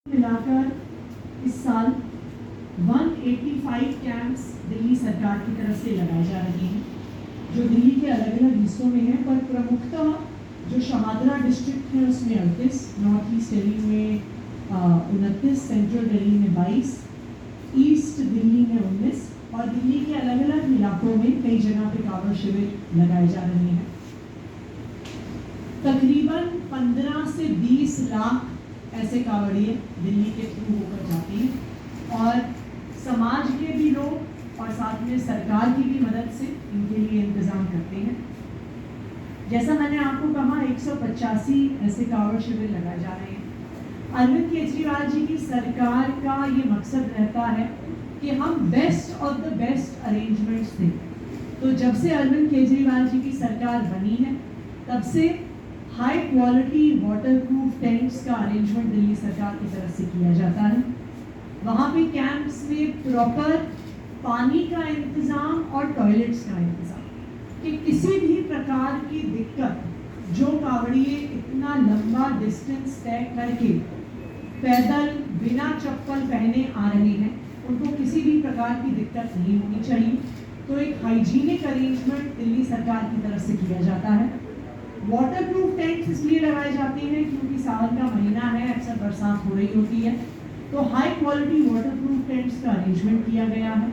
मिलाकर इस साल 185 कैंप्स दिल्ली सरकार की तरफ से लगाए जा रहे हैं जो दिल्ली के अलग अलग हिस्सों में हैं, पर प्रमुखतः जो शाहदरा डिस्ट्रिक्ट है उसमें 38, नॉर्थ ईस्ट दिल्ली में 29, सेंट्रल दिल्ली में 22, ईस्ट दिल्ली में 19 और दिल्ली के अलग अलग इलाकों में कई जगह पे कांवड़ शिविर लगाए जा रहे हैं। तकरीबन 15 से 20 लाख ऐसे कांवड़िए दिल्ली के थ्रू होकर जाते हैं और समाज के भी लोग और साथ में सरकार की भी मदद से इनके लिए इंतजाम करते हैं। जैसा मैंने आपको कहा 185 ऐसे कांवड़ शिविर लगाए जा रहे हैं। अरविंद केजरीवाल जी की सरकार का ये मकसद रहता है कि हम best of the best arrangements दें। तो जब से अरविंद केजरीवाल जी की सरकार बनी है तब से high quality water proof tents का अरेंजमेंट दिल्ली सरकार की तरफ से किया जाता है। वहाँ पे कैंप्स में प्रॉपर पानी का इंतज़ाम और टॉयलेट्स का इंतज़ाम कि किसी भी प्रकार की दिक्कत जो कांवड़िए इतना लंबा डिस्टेंस तय करके पैदल बिना चप्पल पहने आ रहे हैं उनको किसी भी प्रकार की दिक्कत नहीं होनी चाहिए। तो एक हाइजीनिक अरेंजमेंट दिल्ली सरकार की तरफ से किया जाता है। वाटर प्रूफ टेंट्स इसलिए लगाए जाते हैं क्योंकि सावन का महीना है, अक्सर बरसात हो रही होती है, तो high quality water proof tents का अरेंजमेंट किया गया है।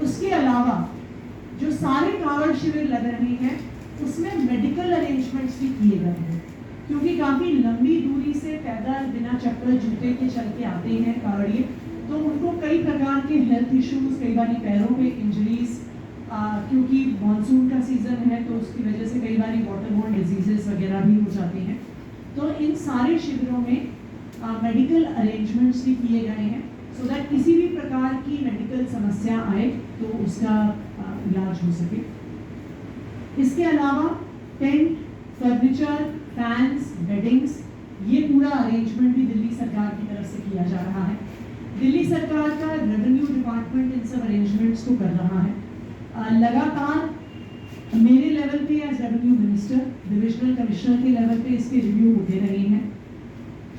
उसके अलावा जो सारे कांवड़ शिविर लग रहे हैं उसमें मेडिकल अरेंजमेंट्स भी किए गए हैं क्योंकि काफ़ी लंबी दूरी से पैदल बिना चप्पल जूते के चल के आते हैं कांवड़िए, तो उनको कई प्रकार के हेल्थ इश्यूज, कई बार पैरों पे इंजरीज, क्योंकि मानसून का सीज़न है तो उसकी वजह से कई बार वाटरबोर्न डिजीजेस वगैरह भी हो जाते हैं। तो इन सारे शिविरों में मेडिकल अरेंजमेंट्स भी किए गए हैं सो दैट किसी भी प्रकार की मेडिकल समस्या आए तो उसका इलाज हो सके। इसके अलावा टेंट, फर्नीचर, फैंस, बेडिंग्स, ये पूरा अरेंजमेंट भी दिल्ली सरकार की तरफ से किया जा रहा है। दिल्ली सरकार का रेवेन्यू डिपार्टमेंट इन सब अरेंजमेंट्स को कर रहा है। लगातार मेरे लेवल पे as revenue minister, divisional commissioner के लेवल पे इसके रिव्यू होते रहे हैं।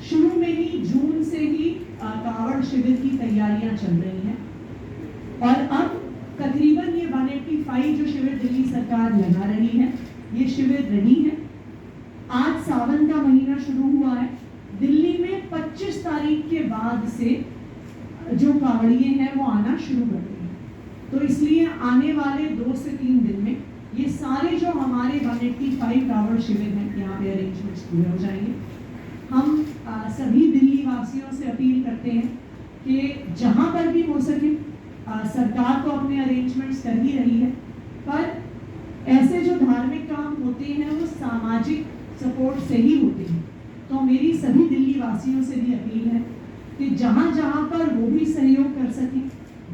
शुरू में ही जून से ही कांवड़ शिविर की तैयारियां चल रही हैं और अब तकरीबन ये 185 जो शिविर दिल्ली सरकार लगा रही है ये शिविर रेडी है। आज सावन का महीना शुरू हुआ है। दिल्ली में 25 तारीख के बाद से जो कांवड़िए हैं वो आना शुरू कर रही हैं, तो इसलिए आने वाले 2 से 3 दिन में ये सारे जो हमारे 185 कांवड़ शिविर हैं यहाँ पे अरेंजमेंट्स पूरे हो जाएंगे। हम सभी दिल्ली वासियों से अपील करते हैं कि जहाँ पर भी हो सके सरकार तो अपने अरेंजमेंट्स कर ही रही है, पर ऐसे जो धार्मिक काम होते हैं वो सामाजिक सपोर्ट से ही होते हैं। तो मेरी सभी दिल्ली वासियों से भी अपील है कि जहाँ जहाँ पर वो भी सहयोग कर सकें,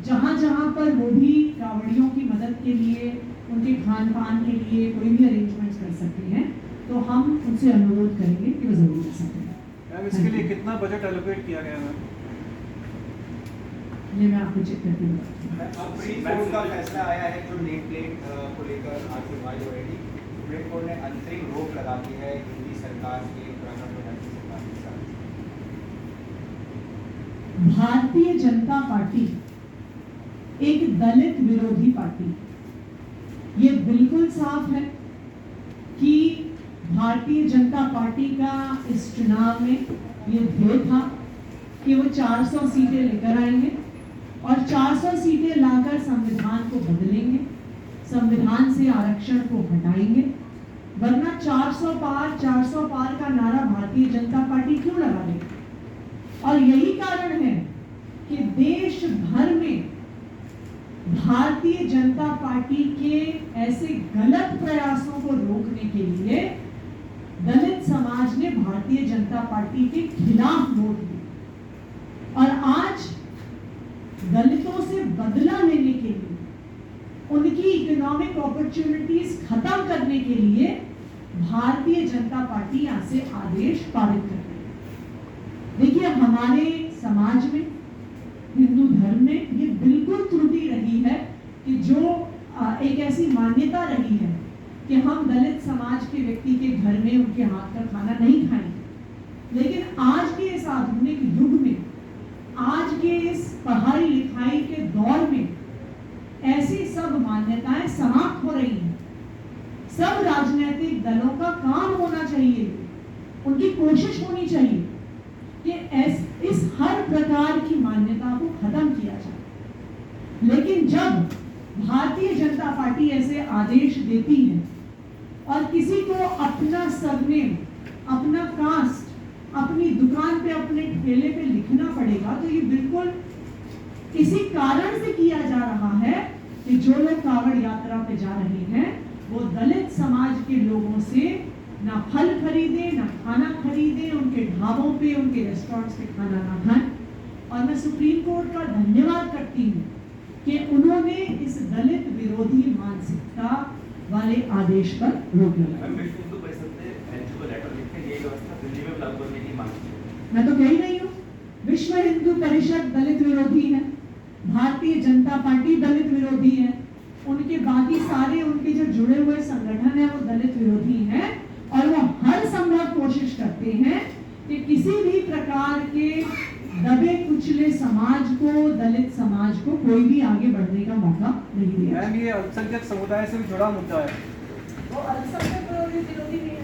जहाँ जहाँ पर वो भी कांवड़ियों की मदद के लिए, उनके खान पान के लिए कोई भी अरेंजमेंट्स कर सकते हैं तो हम उनसे अनुरोध करेंगे कि वो जरूर कर सकते हैं। इसके लिए कितना बजट एलोकेट किया गया है? ये मैं आपको चेक करके सुप्रीम कोर्ट का फैसला आया है जो नेम प्लेट को लेकर आज सुनवाई हो रही थी। सुप्रीम कोर्ट ने अंतरिम रोक लगा दी है दिल्ली सरकार के उत्तराखंड में राज्य सरकार के साथ। भारतीय जनता पार्टी एक दलित विरोधी पार्टी, ये बिल्कुल साफ है कि भारतीय जनता पार्टी का इस चुनाव में ये ध्येय था कि वो 400 सीटें लेकर आएंगे और 400 सीटें लाकर संविधान को बदलेंगे, संविधान से आरक्षण को हटाएंगे। वरना 400 पार का नारा भारतीय जनता पार्टी क्यों लगा रही? और यही कारण है कि देश भर में भारतीय जनता पार्टी के ऐसे गलत प्रयासों को रोकने के लिए दलित समाज ने भारतीय जनता पार्टी के खिलाफ वोट दिया और आज दलितों से बदला लेने के लिए, उनकी इकोनॉमिक अपॉर्चुनिटीज खत्म करने के लिए भारतीय जनता पार्टी यहाँ से आदेश पारित कर रही है। देखिए, हमारे समाज में, हिंदू धर्म में ये बिल्कुल त्रुटि रही है कि जो एक ऐसी मान्यता रही है कि हम दलित समाज के व्यक्ति के घर में उनके हाथ का खाना नहीं खाएंगे, लेकिन आज के इस आधुनिक युग में के इस पढ़ाई लिखाई के दौर में ऐसी सब मान्यताएं समाप्त हो रही हैं। सब राजनीतिक दलों का काम होना चाहिए, उनकी कोशिश होनी चाहिए कि इस हर प्रकार की मान्यता को खत्म किया जाए। लेकिन जब भारतीय जनता पार्टी ऐसे आदेश देती है और किसी को अपना सरनेम, अपना कास्ट अपनी दुकान पे, अपने ठेले पे लिखना पड़ेगा, तो ये बिल्कुल इसी कारण से किया जा रहा है कि जो लोग कांवड़ यात्रा पे जा रहे हैं वो दलित समाज के लोगों से ना फल खरीदे, ना खाना खरीदे, उनके ढाबों पे, उनके रेस्टोरेंट्स पे खाना ना खाएं। और मैं सुप्रीम कोर्ट का धन्यवाद करती हूँ कि उन्होंने इस दलित विरोधी मानसिकता वाले आदेश पर रोक लगाई। विश्व हिंदू परिषद ने एनजीओ को लेटर लिख के ये व्यवस्था दिल्ली में लागू करने की मांग की है। मैं तो कह ही रही हूँ, विश्व हिंदू परिषद दलित विरोधी है, भारतीय जनता पार्टी दलित विरोधी है, उनके बाकी सारे उनके जो जुड़े हुए संगठन है वो दलित विरोधी हैं और वो हर संभव कोशिश करते हैं कि किसी भी प्रकार के दबे कुचले समाज को, दलित समाज को कोई भी आगे बढ़ने का मौका नहीं दिया। मैम ये अल्पसंख्यक समुदाय से भी जुड़ा मुद्दा है। वो अल्पसंख्यक विरोधी नहीं है।